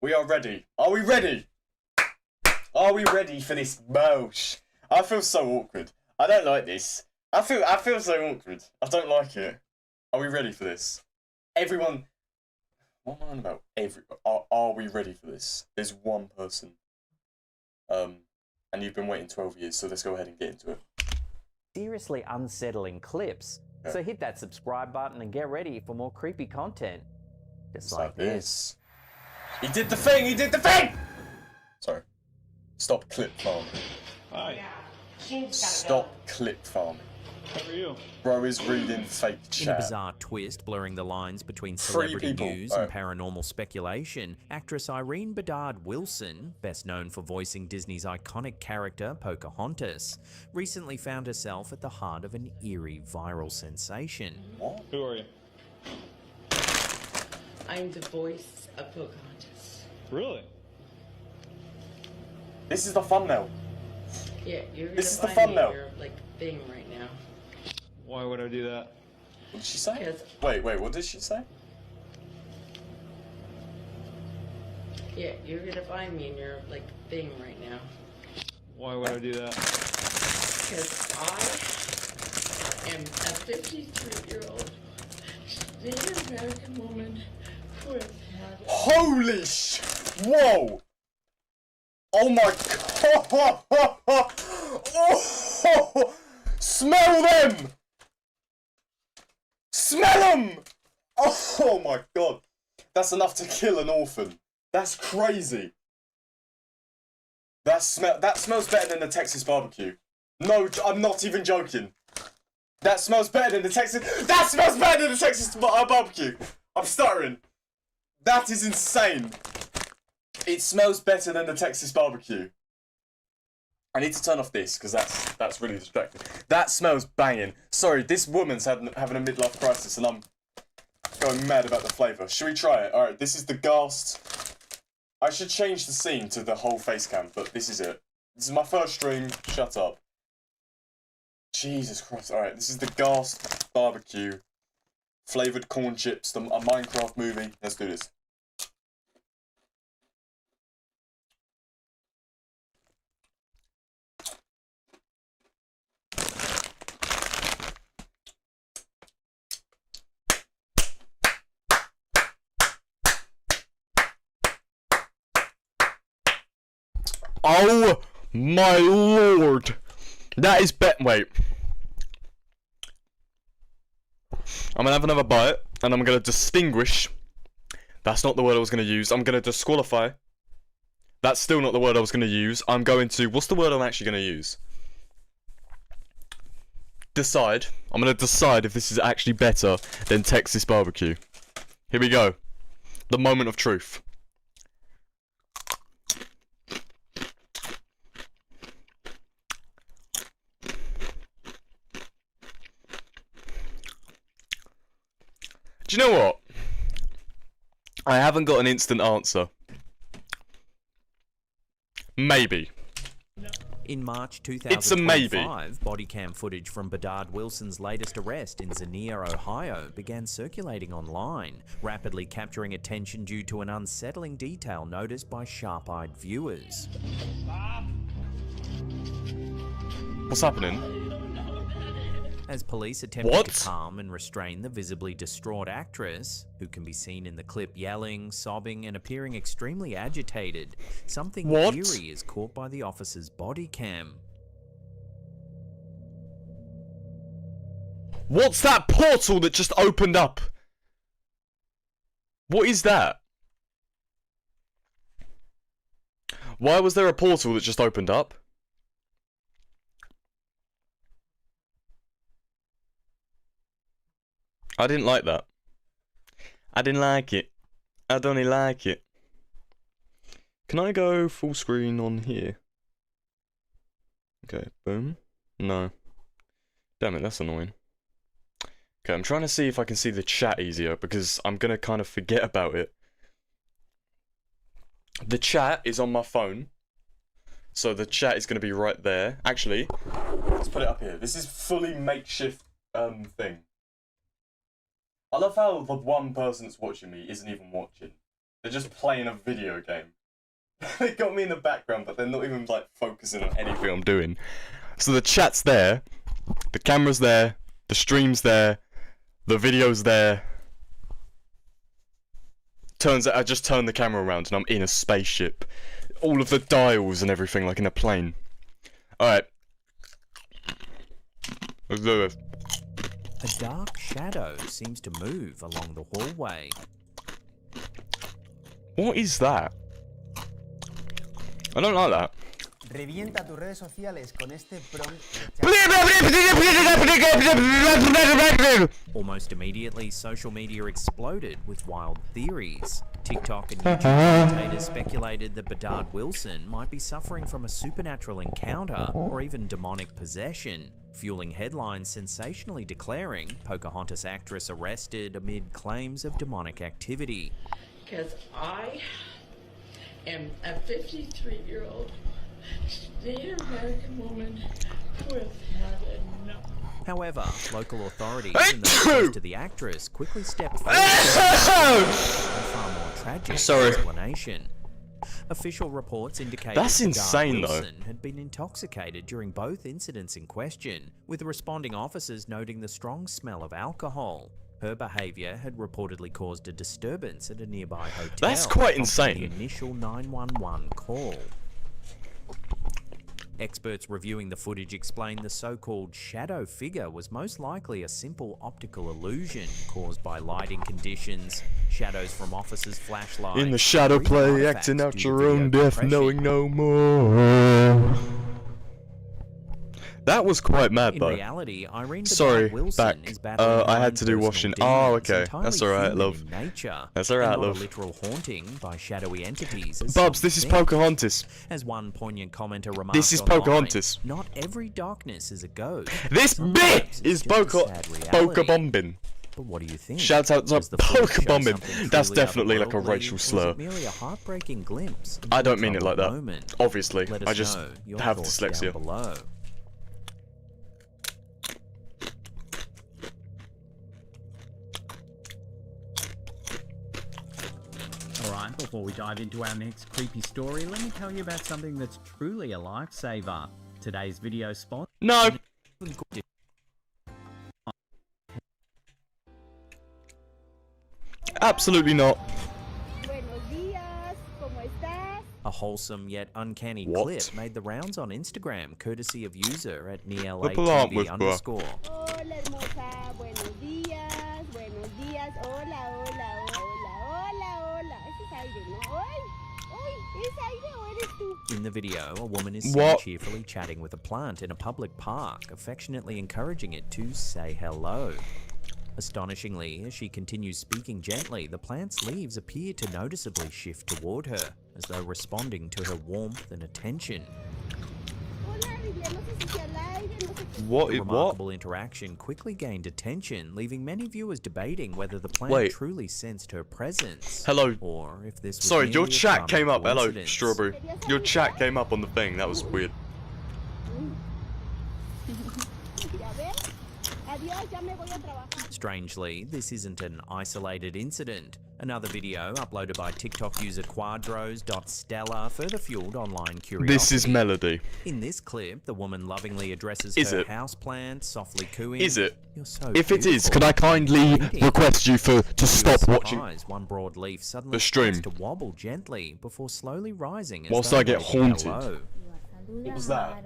We are ready. Are we ready? Are we ready for this mosh? I feel so awkward. I don't like this. I feel so awkward. I don't like it. Are we ready for this? Everyone. What am I on about? Are we ready for this? There's one person. And you've been waiting 12 years, so let's go ahead and get into it. Seriously unsettling clips. Yeah. So hit that subscribe button and get ready for more creepy content. Just like this. He did the thing! He did the thing! Sorry. Stop clip farming. Hi. Stop clip farming. How are you? Bro is reading fake chat. In a bizarre twist blurring the lines between Three celebrity people. news and paranormal speculation, actress Irene Bedard Wilson, best known for voicing Disney's iconic character Pocahontas, recently found herself at the heart of an eerie viral sensation. What? Who are you? I'm the voice of Pocahontas. Really? This is the thumbnail. Yeah, you're gonna This is the find me thumbnail. your like thing right now. Why would I do that? What did she say? Because Wait, what did she say? yeah, you're gonna find me in your like thing right now. Why would I do that? Because I am a 53-year-old Native American woman who has had Holy sh! Whoa! Oh my god! Oh! Smell them! Smell them! Oh my god! That's enough to kill an orphan. That's crazy. That smells better than the Texas barbecue. No, I'm not even joking. That smells better than the Texas. That smells better than the Texas barbecue. I'm stuttering. That is insane. It smells better than the Texas barbecue. I need to turn off this because that's really distracting. That smells banging. Sorry, this woman's having a midlife crisis and I'm going mad about the flavour. Should we try it? Alright, this is the Ghast. I should change the scene to the whole face cam, but this is it. This is my first stream. Shut up. Jesus Christ. Alright, this is the Ghast barbecue. Flavoured corn chips, a Minecraft movie. Let's do this. Oh my lord. That is wait. I'm gonna have another bite and I'm gonna distinguish. That's not the word I was gonna use. I'm gonna disqualify. That's still not the word I was gonna use. I'm going to, what's the word I'm actually gonna use? Decide. I'm gonna decide if this is actually better than Texas barbecue. Here we go. The moment of truth. Do you know what? I haven't got an instant answer. Maybe. In March It's a maybe. 2025, body cam footage from Bedard Wilson's latest arrest in Xenia, Ohio began circulating online, rapidly capturing attention due to an unsettling detail noticed by sharp-eyed viewers. What's happening? As police attempted What? to calm and restrain the visibly distraught actress, who can be seen in the clip yelling, sobbing, and appearing extremely agitated, something What? eerie is caught by the officer's body cam. What's that portal that just opened up? What is that? Why was there a portal that just opened up? I didn't like that. I didn't like it. I don't like it. Can I go full screen on here? Okay, boom. No. Damn it, that's annoying. Okay, I'm trying to see if I can see the chat easier because I'm gonna kind of forget about it. The chat is on my phone. So the chat is gonna be right there. Actually, let's put it up here. This is fully makeshift thing. I love how the one person that's watching me isn't even watching. They're just playing a video game. They got me in the background, but they're not even like focusing on anything I'm doing. So the chat's there, the camera's there, the stream's there, the video's there. Turns out I just turned the camera around and I'm in a spaceship. All of the dials and everything like in a plane. Alright. Let's do this. A dark shadow seems to move along the hallway. What is that? I don't like that. Revienta tus redes sociales con este prompt. Almost immediately, social media exploded with wild theories. TikTok and YouTube commentators speculated that Bedard Wilson might be suffering from a supernatural encounter or even demonic possession, fueling headlines sensationally declaring Pocahontas actress arrested amid claims of demonic activity. Because I am a 53-year-old Native American woman who has had enough. However, local authorities and those close to the actress quickly stepped forward with a far more tragic explanation. Official reports indicate That's that insane, Bedard though. Wilson had been intoxicated during both incidents in question, with responding officers noting the strong smell of alcohol. Her behaviour had reportedly caused a disturbance at a nearby hotel. That's quite prompting insane. The initial 911 call. Experts reviewing the footage explained the so-called shadow figure was most likely a simple optical illusion caused by lighting conditions, shadows from officers' flashlights. In the shadow or even play, artifacts acting out due to your video own death, compression. knowing no more. That was quite mad, In though. reality, Irene Sorry, Bedard Wilson back. is battling I had nine to do personal washing. demons, Oh, okay. entirely That's alright, human love. in nature, That's alright, and not love. a literal haunting by shadowy entities. As Bubs, some this is think. Pocahontas. As one poignant commenter remarked This is online, Pocahontas. Not every darkness is a ghost. This Sometimes bit it's is just a sad reality. Poca-bombing. But what do you think? Shouts out to Does the footage show Poca-bombing. something That's truly definitely like a otherworldly, racial or is slur. it merely a heartbreaking glimpse into I a don't mean it like troubled that. moment? Obviously, Let us I just know your have thoughts dyslexia. down below. Alright, before we dive into our next creepy story, let me tell you about something that's truly a lifesaver. Today's video spot. No. Absolutely not. Buenos días, ¿cómo estás? A wholesome yet uncanny What? clip made the rounds on Instagram, courtesy of user at The plant whisperer. NeoLATV_. Hola hermosa, buenos días, hola, hola, hola, hola, hola, hola. Ese es aire, ¿no? ¡Ay! ¡Ay! ¿Es aire o eres tú? In the video, a woman is seen What? cheerfully chatting with a plant in a public park, affectionately encouraging it to say hello. Astonishingly, as she continues speaking gently, the plant's leaves appear to noticeably shift toward her, as though responding to her warmth and attention. Hola, Biblia, no sé si sea al aire, no sé qué. What? The What? remarkable interaction quickly gained attention, leaving many viewers debating whether the plant Wait. truly sensed her presence. Hello. Or if this was Sorry, your merely a chat charming came up. Hello, coincidence. Strawberry. Your chat came up on the thing. That was weird. Ya ves. Adiós, ya me voy a trabajar. Strangely, this isn't an isolated incident. Another video, uploaded by TikTok user Quadros.Stella, further fueled online curiosity. This is Melody. In this clip, the woman lovingly addresses Is her it? houseplant, softly cooing. Is it? You're so If it is, beautiful." could I kindly Reading. request you to To stop your watching? surprise, one broad leaf suddenly the stream. starts to wobble gently before slowly rising as Whilst though I get waving haunted. hello. What was that?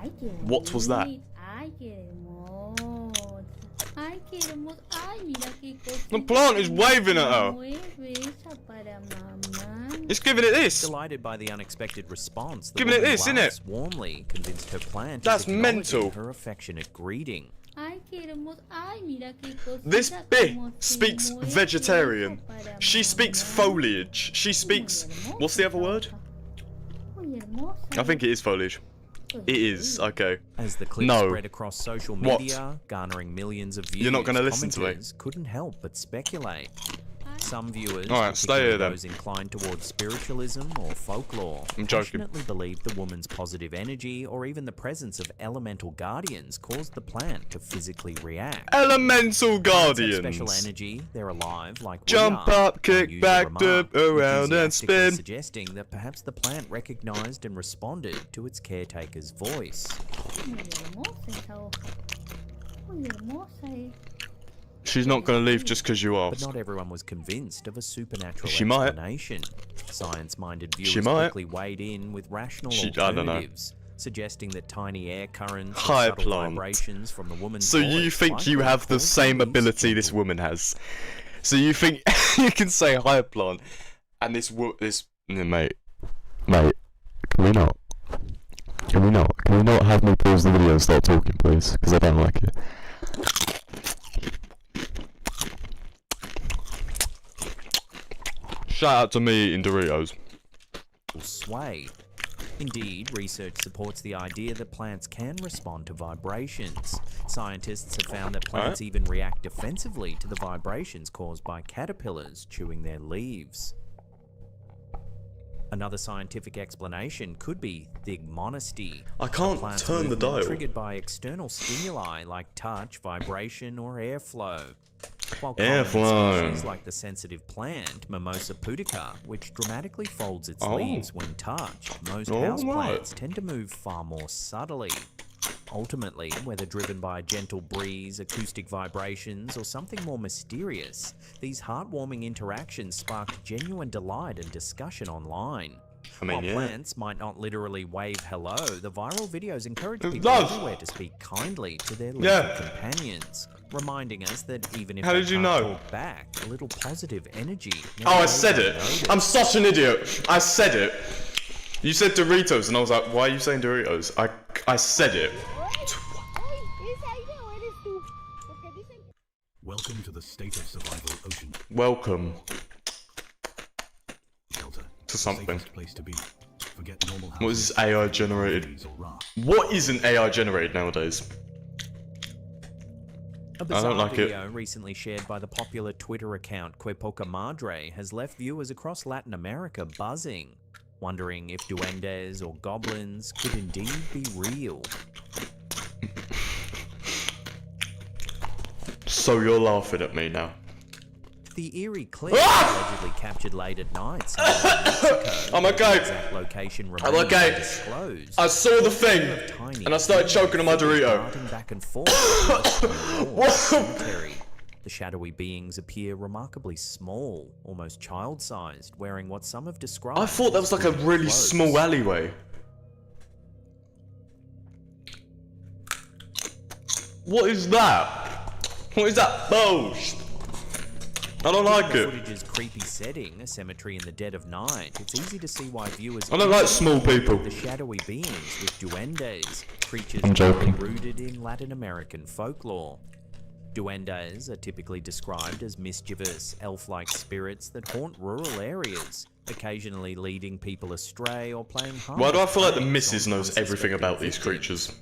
Ay, qué What was that? Ay, qué hermoso. Ay, qué hermoso. Ay, mira qué cosita. The plant is waving at her. Muy bella para mamá. It's giving it this. Delighted by the unexpected response, the Giving it woman this, innit? laughs warmly, convinced her plant is That's acknowledging mental. her affectionate greeting. Ay, qué hermoso. Ay, mira qué cosita. This bit como se speaks mueve vegetarian. para She speaks mamá. foliage. She speaks. What's the other word? Muy hermosa. I think it is foliage. It is. Okay. As the clip No. spread across social What? media, garnering millions of views, You're not gonna listen to it? commenters couldn't help but speculate. Ay, Some viewers, Alright, stay here particularly then. those inclined towards spiritualism or folklore, I'm joking. passionately believe the woman's positive energy or even the presence of elemental guardians caused the plant to physically react. Elemental Plants have special guardians. energy, they're alive like we Jump are. up, kick One user back, remarked, dip around and enthusiastically spin. suggesting that perhaps the plant recognized and responded to its caretaker's voice. Muy hermosa esa hoja. Muy hermosa. She's not gonna leave just because you But asked. not everyone was convinced of a supernatural She might. explanation. Science-minded She viewers might. quickly weighed in with rational I don't know. alternatives, suggesting that tiny air currents High or subtle plant. vibrations from the woman's So you voice think you likely have the caused same these ability this gentle- woman has? So you think you can say high plant, and this mate, can we not? Can we not? Can we not have me pause the video and start talking, please? Because I don't like it. Shout out to me eating Doritos. sway. Indeed, research supports the idea that plants can respond to vibrations. Scientists have found that plants even react defensively to the vibrations caused by caterpillars chewing their leaves. Another scientific explanation could be thigmonesty. I can't Plant's turn the movement dial. Triggered by external stimuli like touch, vibration, or airflow. While Airflow. common species like the sensitive plant, Mimosa pudica, which dramatically folds its Oh. leaves when touched, most Oh, houseplants right. tend to move far more subtly. Ultimately, whether driven by a gentle breeze, acoustic vibrations, or something more mysterious, these heartwarming interactions sparked genuine delight and discussion online. I mean, While yeah. plants might not literally wave hello, the viral videos encourage people Love. everywhere to speak kindly to their leafy Yeah. companions, reminding us that even if How they did you can't know? talk back, a little positive energy. Oh, I never said goes it. unnoticed. I'm such an idiot. I said it. You said Doritos, and I was like, why are you saying Doritos? I said it. ¡Ay! ¿Es aire o eres tú? Porque dicen que... Welcome to the State of Survival Ocean Welcome shelter. to something. Safest place to be. Forget normal What is houses, this AI generated? trees or rafts. What isn't AI generated nowadays? A bizarre like it. video recently shared by the popular Twitter account Quepoca Madre has left viewers across Latin America buzzing, wondering if duendes or goblins could indeed be real. So you're laughing at me now. The eerie clip, allegedly captured late at night somewhere in Mexico, I'm okay. the exact location remains okay. undisclosed. I saw the thing, Tiny and I started choking on my figures Dorito. darting back and forth through the small cemetery. The shadowy beings appear remarkably small, almost child-sized, wearing what some have described. I thought that was like a as really clothes. small alleyway. What is that? What is that bullshit? I don't like The it. footage's creepy setting, a cemetery in the dead of night, it's easy to see why viewers I don't like small people. the shadowy beings with duendes, creatures I'm joking. deeply rooted in Latin American folklore. Duendes are typically described as mischievous, elf-like spirits that haunt rural areas, occasionally leading people astray or playing harmless Why do I feel like the pranks missus on knows everything unsuspecting about these victims. creatures?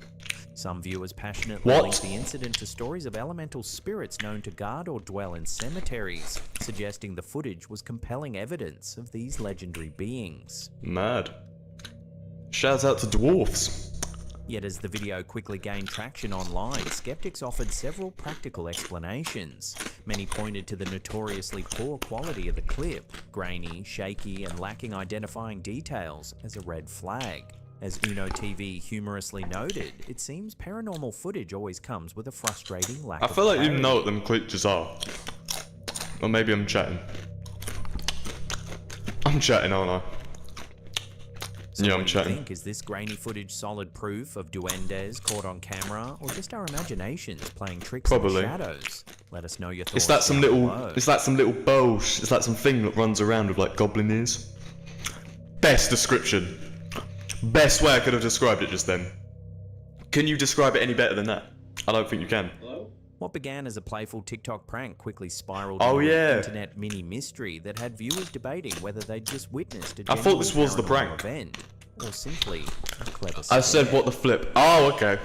Some viewers passionately What? link the incident to stories of elemental spirits known to guard or dwell in cemeteries, suggesting the footage was compelling evidence of these legendary beings. Mad. Shouts out to dwarfs. Yet as the video quickly gained traction online, skeptics offered several practical explanations. Many pointed to the notoriously poor quality of the clip, grainy, shaky, and lacking identifying details, as a red flag. As Uno TV humorously noted, it seems paranormal footage always comes with a frustrating lack I of feel like you clarity. know what them creatures are. Or maybe I'm chatting. I'm chatting, aren't I? So Yeah, what I'm do you chatting. think? Is this grainy footage solid proof of duendes caught on camera, or just our imaginations playing tricks Probably. in the shadows? Let us know your thoughts. It's that some down little, below. it's like some little bullshit. It's like some thing that runs around with like goblin ears. Best description. Best way I could have described it just then. Can you describe it any better than that? I don't think you can. What began as a playful TikTok prank quickly spiraled Oh, into yeah. an internet mini mystery that had viewers debating whether they'd just witnessed a I thought this genuine was the paranormal prank. event, or simply a clever I scare. said what the flip. Oh, okay.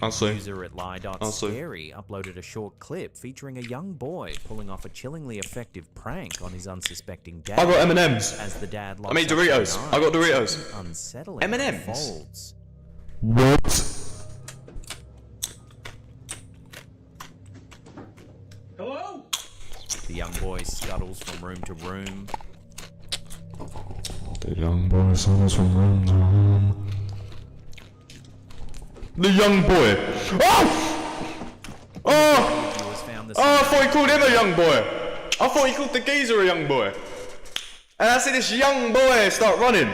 I'll see. User at I'll see. lie.scary uploaded a short clip featuring a young boy pulling off a chillingly effective prank on his unsuspecting dad. I got M&M's. As the dad I mean locks up his Doritos. eyes, I got Doritos. something unsettling M&Ms. unfolds. What? Hello? The young boy scuttles from room to room. The young boy scuttles from room to room. The young boy. Oh! Oh! Viewers found the Oh, I thought he called him a young boy. I thought he called the geezer a young boy. And I see this young boy start running.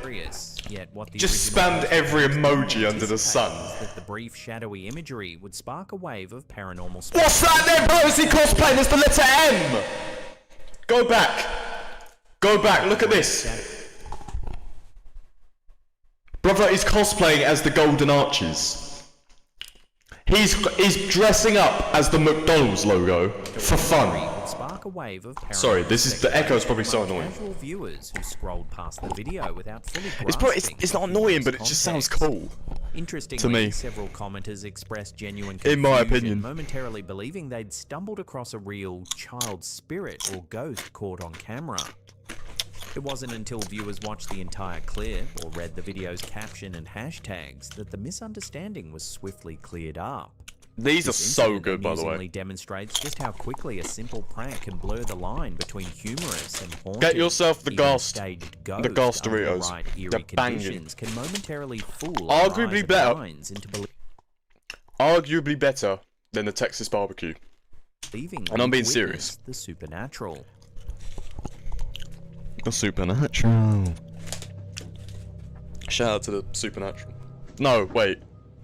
serious, yet what the Just original spammed every poster emoji under the sun. anticipated was that the brief shadowy imagery would spark a wave of paranormal What's that then, bro? Is he cosplaying? It's the letter M. Go back. Go back. Look at this. Brother is cosplaying as the Golden Arches. He's dressing up as the McDonald's logo for fun. would spark a wave of paranormal Sorry, this is the echo is probably so among annoying. casual viewers who scrolled past the video without fully It's not annoying, but it just sounds cool. Interestingly, to me. several commenters expressed genuine In my confusion, opinion. momentarily believing they'd stumbled across a real child spirit or ghost caught on camera. It wasn't until viewers watched the entire clip or read the video's caption and hashtags that the misunderstanding was swiftly cleared up. These are This so incident good, by the amusingly way. demonstrates just how quickly a simple prank can blur the line between humorous and haunting. Get yourself the Even a Ghost. staged The Ghost under the Doritos. right eerie They're banging. conditions can momentarily fool Arguably eyes and better. minds into Arguably better than the Texas barbecue. believing And I'm being we've serious. witnessed the supernatural. The supernatural. Shout out to the supernatural. No, wait.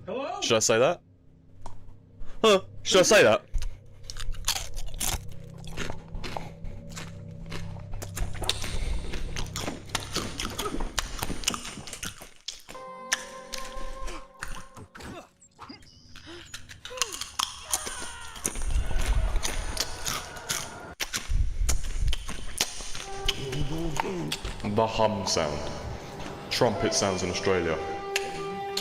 Hello? Should I say that? Huh? Should I say that? The hum sound. Trumpet sounds in Australia.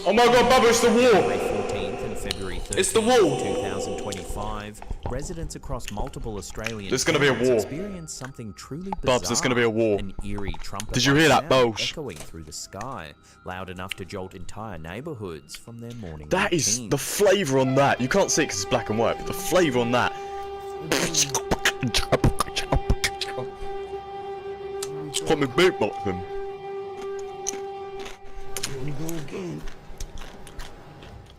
Oh my god, Bubba, it's the war! February 14th and February 13th, It's the wall. 2025, residents across multiple Australian There's gonna be a towns war. experienced something truly bizarre. Bubs, there's gonna be a war. An eerie trumpet. Did you hear that, Bosh? Echoing through the sky, loud enough to jolt entire neighborhoods from their morning That is routine. the flavour on that. You can't see it because it's black and white, but the flavour on that. It's quite me beatboxing.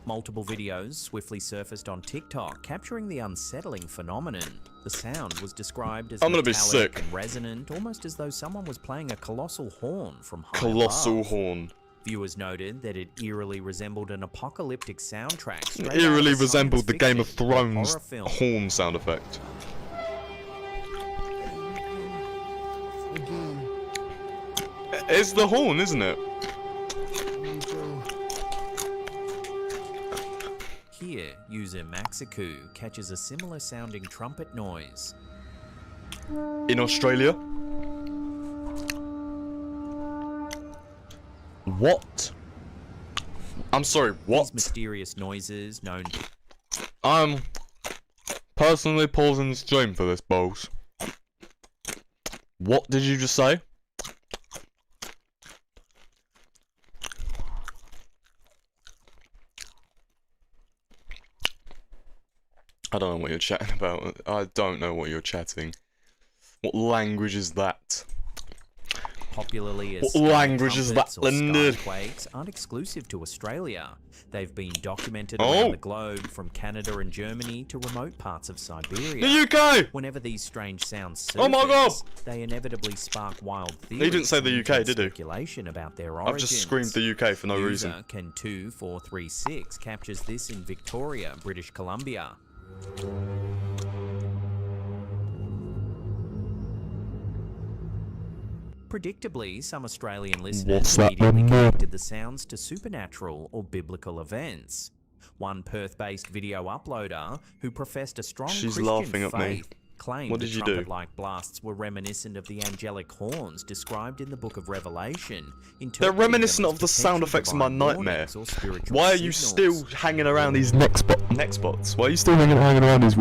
Multiple videos swiftly surfaced on TikTok, capturing the unsettling phenomenon. The sound was described as I'm gonna be metallic sick. and resonant, almost as though someone was playing a colossal horn from high Colossal above. horn. Viewers noted that it eerily resembled an apocalyptic soundtrack. straight out Eerily of a resembled the science Game of fiction or Thrones horror film. horn sound effect. It's the horn, isn't it? Here, user Maxiku catches a similar sounding trumpet noise. In Australia? What? I'm sorry, These what? mysterious noises, known I'm personally pausing the stream for this, Bowles. What did you just say? I don't know what you're chatting about. I don't know what you're chatting. What language is that? popularly as What sky language is trumpets that, or Linda? skyquakes, aren't exclusive to Australia. They've been documented Oh. around the globe, from Canada and Germany to remote parts of Siberia. The UK! Whenever these strange sounds surface, Oh my God! they inevitably spark wild theories. didn't say the and UK, did he? Speculation about their I've origins. just screamed the UK for no User reason. Ken2436 captures this in Victoria, British Columbia. Predictably, some Australian listeners What's that immediately number? connected the sounds to supernatural or biblical events. One Perth-based video uploader, who professed a strong She's Christian laughing at me. faith, claimed What the did you do? trumpet-like blasts were reminiscent of the angelic horns described in the Book of Revelation. They're reminiscent of the sound effects in my nightmare. Why are you still hanging around these neck spots? Why are you still hanging around these?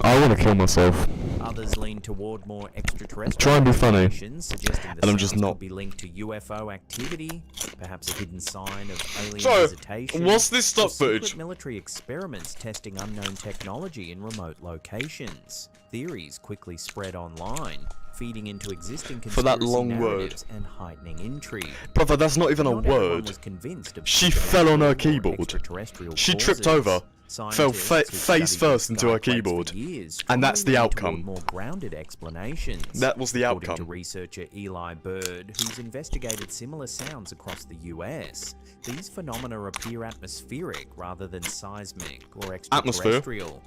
I want to kill myself. Others lean toward more extraterrestrial Try and be funny. explanations, suggesting the And I'm just sounds not. could be linked to UFO activity, perhaps a hidden sign of alien So, visitation. what's this stock or secret footage? military experiments testing unknown technology in remote locations. Theories quickly spread online, feeding into existing For that conspiracy long word. narratives and heightening intrigue. Brother, that's not even a Not everyone word. was convinced of She fell on her supernatural or keyboard. extraterrestrial She tripped causes. over, fell Scientists who face studied first the into her skyplates for keyboard, years and that's the strongly lean toward outcome. More grounded explanations. That was the According to outcome. researcher Eli Bird, who's investigated similar sounds across the US, these phenomena appear atmospheric rather than seismic or extraterrestrial.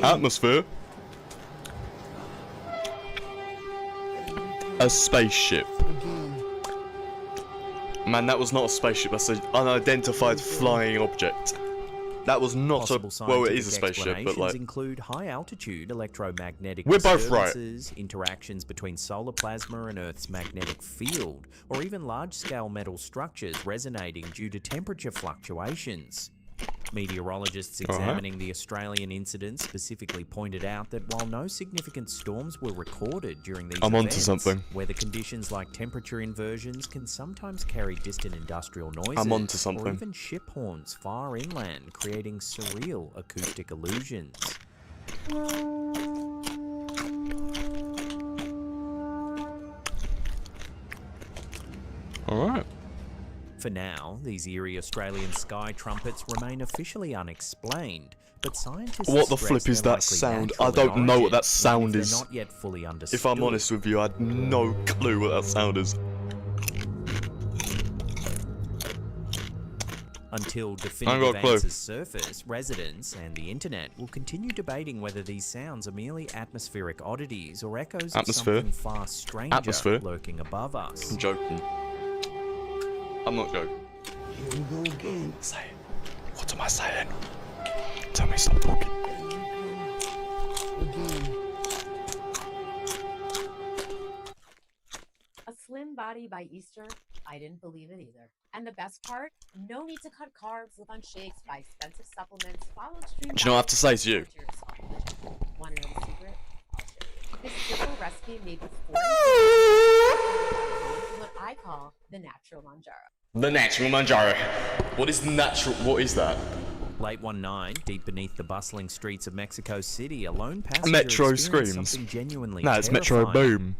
Atmosphere. A spaceship. Man, that was not a spaceship. That's an unidentified flying object. That was not a. Possible Well, it is a scientific spaceship, but explanations like. include high-altitude electromagnetic We're both right. disturbances, interactions between solar plasma and Earth's magnetic field, or even large-scale metal structures resonating due to temperature fluctuations. Meteorologists examining the Australian incident specifically pointed out that while no significant storms were recorded during these I'm onto events, something. weather conditions like temperature inversions can sometimes carry distant industrial noises I'm onto or something. even ship horns far inland, creating surreal acoustic illusions. Alright. For now, these eerie Australian sky trumpets remain officially unexplained, but scientists What the stress flip is their that likely sound? natural I don't know what that origin, sound even if is. they're not yet fully understood. If I'm honest with you, I had no clue what that sound is. Until got definitive a clue. answers surface, residents and the internet will continue debating whether these sounds are merely atmospheric oddities or echoes Atmosphere. of something far stranger Atmosphere. lurking above us. I'm joking. I'm not joking. Say it. What am I saying? Tell me stop talking. A slim body by Easter? I didn't believe it either. And the best part? No need to cut carbs, live on shakes, buy expensive supplements, follow extreme Do you know what I have to say to you? Want to know the secret? This simple recipe made with 4 what I call the natural Manjaro. The natural Manjaro. What is natural? What is that? Late one night, deep beneath the bustling streets of Mexico City, a lone passenger Metro experienced screams. something genuinely Nah, it's Metro terrifying. Boom.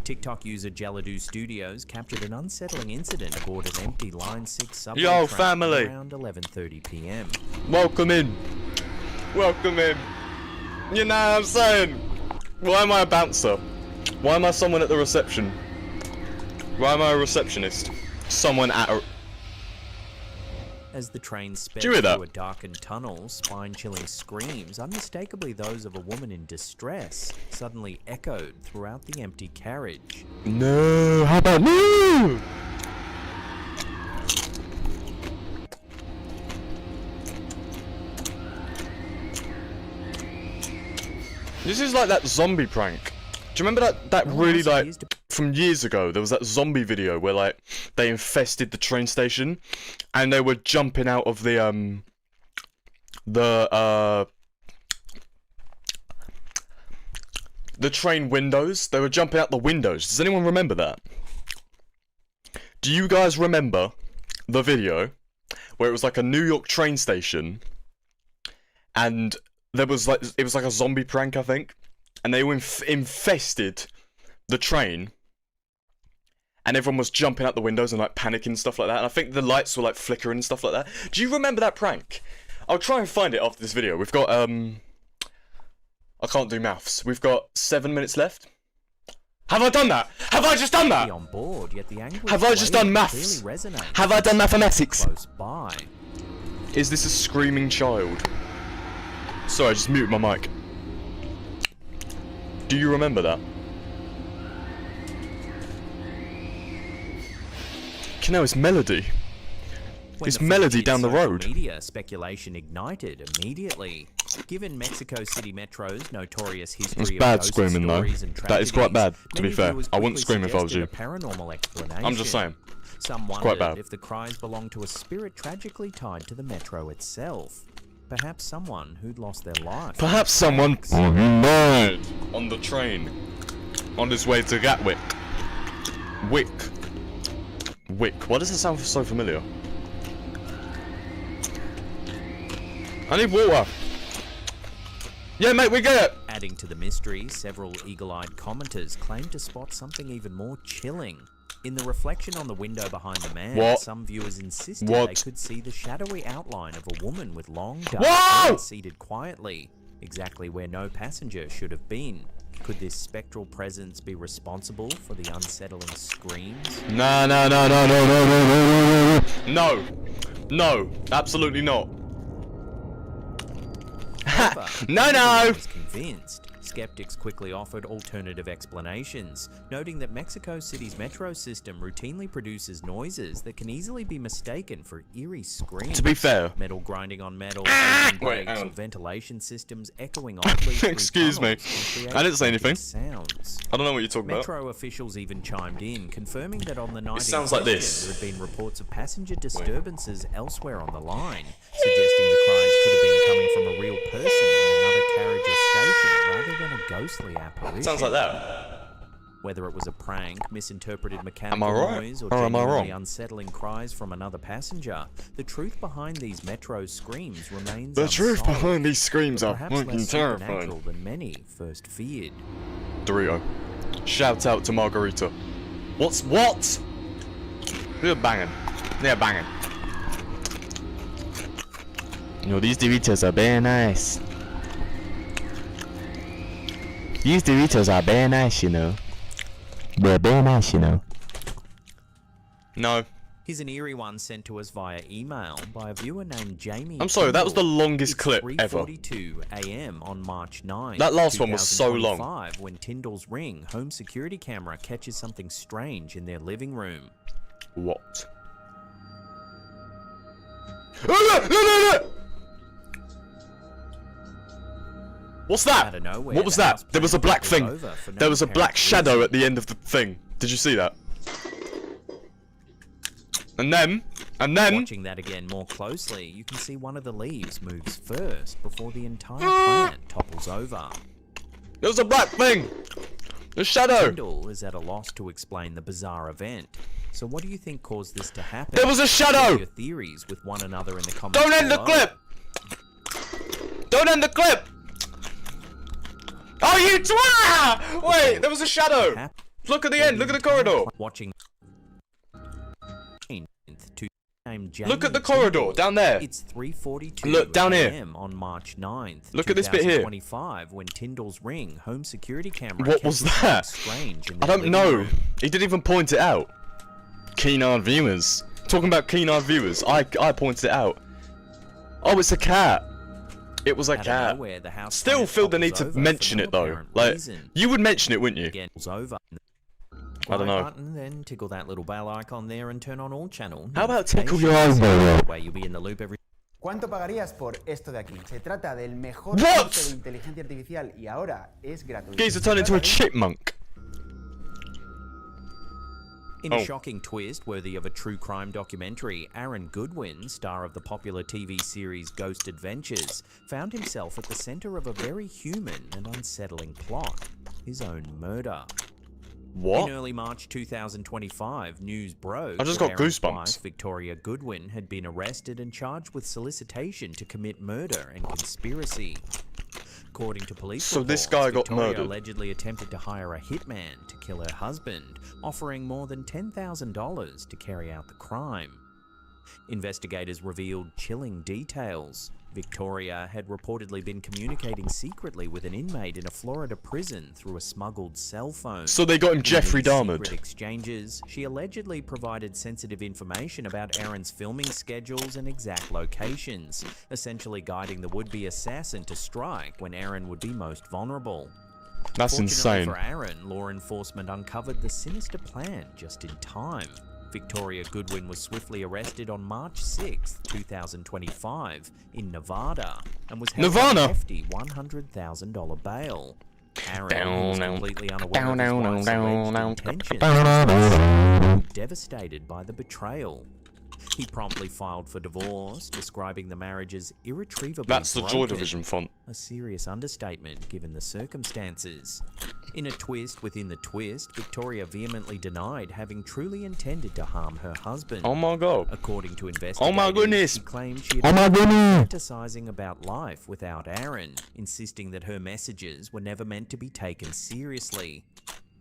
TikTok user Jelladoo Studios captured an unsettling incident aboard an empty Line 6 subway Yo, train family. around 11:30 p.m. Welcome in. Welcome in. You know what I'm saying? Why am I a bouncer? Why am I someone at the reception? Why am I a receptionist? Someone at a... As the train sped Do you hear through that? a darkened tunnel, spine-chilling screams, unmistakably those of a woman in distress, suddenly echoed throughout the empty carriage. No, how about no? This is like that zombie prank. Do you remember that really like from years ago? There was that zombie video where like they infested the train station, and they were jumping out of the train windows. They were jumping out the windows. Does anyone remember that? Do you guys remember the video where it was like a New York train station, and there was like it was like a zombie prank, I think, and they infested the train, and everyone was jumping out the windows and like panicking and stuff like that. And I think the lights were like flickering and stuff like that. Do you remember that prank? I'll try and find it after this video. We've got I can't do maths. We've got 7 minutes left. Have I done that? Have I just done that? On board, yet the anguish Have I just done wail maths? clearly resonates Have I done mathematics? close by. Is this a screaming child? Sorry, I just muted my mic. Do you remember that? You know, it's Melody. When It's the Melody footage down the hit social road. Media speculation ignited immediately. Given Mexico City Metro's notorious history It's of bad ghost screaming though. stories and That is quite bad, tragedies, to be many fair. viewers I wouldn't quickly scream if I was suggested you. a paranormal explanation. I'm just saying. Some quite wondered bad. if the cries belonged to a spirit tragically tied to the metro itself. Perhaps someone who'd lost their life. Perhaps someone died on the train on his way to Gatwick. Wick. Why does it sound so familiar? I need water. Yeah, mate, we get it. Adding to the mystery, several eagle-eyed commenters claimed to spot something even more chilling. In the reflection on the window behind the man, What? some viewers insisted What? they could see the shadowy outline of a woman with long dark Whoa! hair seated quietly, exactly where no passenger should have been. Could this spectral presence be responsible for the unsettling screams? No, absolutely not. However, No. everyone was convinced. Skeptics quickly offered alternative explanations, noting that Mexico City's metro system routinely produces noises that can easily be mistaken for eerie screams. To be fair, Metal grinding on metal, engine Wait, brakes, hang or on. ventilation systems echoing oddly through Excuse me. tunnels can create I didn't say anything. sounds. I don't know what you're talking about. Metro officials even chimed in, confirming that on the night sounds in like question, this. there had been reports of passenger disturbances elsewhere on the line, suggesting the cries could have been coming from a real person in another carriage or station rather than a ghostly apparition. Sounds like that. Whether it was a prank, misinterpreted Am mechanical I right? noise, or Or am I genuinely wrong? unsettling cries from another passenger, the truth behind these metro screams remains The truth unsolved, behind these screams but are perhaps fucking less supernatural terrifying. than many first feared. Dorito. Shout out to Margarita. What? They're banging. You know, these Doritos are very nice. These Doritos are very nice, you know. They're very nice, you know. No. Here's an eerie one sent to us via email by a viewer named Jamie. I'm sorry, that was the Kendall. longest It's clip ever. 3:42 a.m. on March 9. That last one was so long. 2025, when Tyndall's Ring home security camera catches something strange in their living room. What? What's Out that? of nowhere, What was the that? house There was a plan black was thing. over for no There was a black apparent shadow reason. at the end of the thing. Did you see that? And then, Watching that again more closely, you can see one of the leaves moves first before the entire plant topples over. there was a black thing. A shadow. Tyndall is at a loss to explain the bizarre event. So what do you think caused this to happen? There was a shadow! Share your theories with one another in the comments Don't end the below. clip. Don't end the clip. Oh, you twat! Wait, there was a shadow. Look at the end. Look at the corridor. Watching. Look at the corridor down there. It's 3:42 Look, down here. a.m. on March 9th. Look at this bit here. 2025, when Tyndall's Ring home security camera. What was catches that? something strange in I their don't living know. room. He didn't even point it out. Keen-eyed viewers. Talking about keen-eyed viewers, I pointed it out. Oh, it's a cat. It was a Out of cat. nowhere, the house Still plant feel the need topples to over for mention no it though. apparent Like, reason. you would mention it, wouldn't you? Again, it's over. I don't know. Button, then tickle that little bell icon there and turn on all channel. How about tickle your notifications. eyebrow? That way you'll be in the loop every. ¿Cuánto pagarías por esto de aquí? Se trata del mejor What? curso de inteligencia artificial y ahora es gratuito. Geezer turned into a chipmunk. In Oh. a shocking twist worthy of a true crime documentary, Aaron Goodwin, star of the popular TV series Ghost Adventures, found himself at the center of a very human and unsettling plot: his own murder. What? In early March 2025, news broke I just that got Aaron's goosebumps. wife, Victoria Goodwin, had been arrested and charged with solicitation to commit murder and conspiracy. According to police So this reports, guy got Victoria murdered. allegedly attempted to hire a hitman to kill her husband, offering more than $10,000 to carry out the crime. Investigators revealed chilling details. Victoria had reportedly been communicating secretly with an inmate in a Florida prison through a smuggled cell phone. So they got him In Jeffrey these Dahmered. secret exchanges, she allegedly provided sensitive information about Aaron's filming schedules and exact locations, essentially guiding the would-be assassin to strike when Aaron would be most vulnerable. That's Fortunately insane. for Aaron, law enforcement uncovered the sinister plan just in time. Victoria Goodwin was swiftly arrested on March 6, 2025, in Nevada, and was held on a hefty $100,000 bail. Aaron, who was completely unaware of his wife's alleged intentions, devastated by the betrayal. He promptly filed for divorce, describing the marriage as irretrievably That's the Joy broken, Division font. a serious understatement given the circumstances. In a twist within the twist, Victoria vehemently denied having truly intended to harm her husband. Oh my god. According to investigators, Oh my goodness. she claimed she had been fantasizing about life without Aaron, insisting that her messages were never meant to be taken seriously.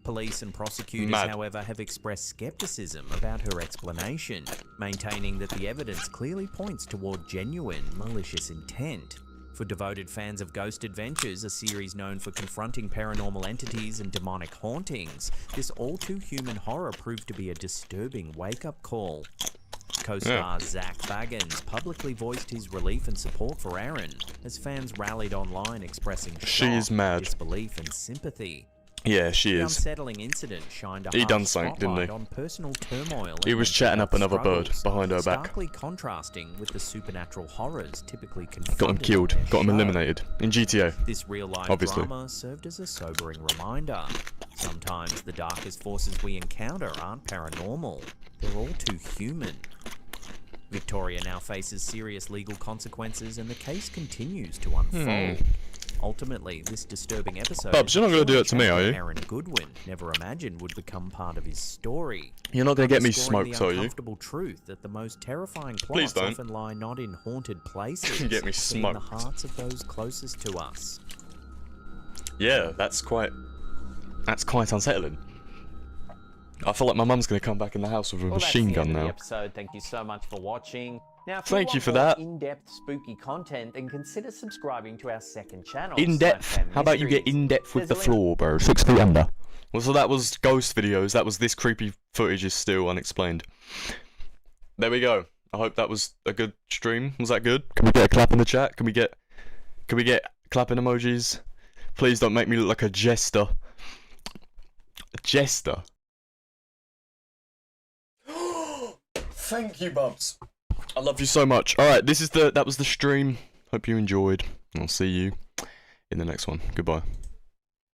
Police and prosecutors, Mad. however, have expressed skepticism about her explanation, maintaining that the evidence clearly points toward genuine, malicious intent. For devoted fans of Ghost Adventures, a series known for confronting paranormal entities and demonic hauntings, this all-too-human horror proved to be a disturbing wake-up call. Co-star Zach Baggins publicly voiced his relief and support for Aaron, as fans rallied online expressing She's shock, mad. disbelief and sympathy. Yeah, she The is. unsettling incident shined a He done harsh something, didn't he? spotlight on personal turmoil He and was mental chatting up health another bird struggles, behind her back. starkly contrasting with the supernatural horrors typically Got him confronted killed. on their Got him show. eliminated. In GTA. This real-life Obviously. drama served as a sobering reminder. Sometimes the darkest forces we encounter aren't paranormal. They're all too human. Victoria now faces serious legal consequences and the case continues to unfold. Ultimately, this disturbing episode... Bubs, you're not gonna do it to me, are you? Aaron Goodwin never imagined would become part of his story. You're not gonna get me Underscoring smoked, the are you? uncomfortable truth that the most terrifying Please plots don't. often lie not in haunted places, Get me but in the smoked. hearts of those closest to us. Yeah, that's quite unsettling. I feel like my mum's gonna come back in the house with a machine gun now. Episode. Thank you so much for watching. Now, if Thank you want for more that. in-depth spooky content, then consider subscribing to our second channel. In depth. Slam Fan How about you get Mysteries. in depth with the There's a link- floor, bro? 6 feet under. Well, so that was ghost videos. That was this creepy footage is still unexplained. There we go. I hope that was a good stream. Was that good? Can we get a clap in the chat? Can we get clapping emojis? Please don't make me look like a jester. A jester. Thank you, Bubs. I love you so much. All right, that was the stream. Hope you enjoyed. I'll see you in the next one. Goodbye.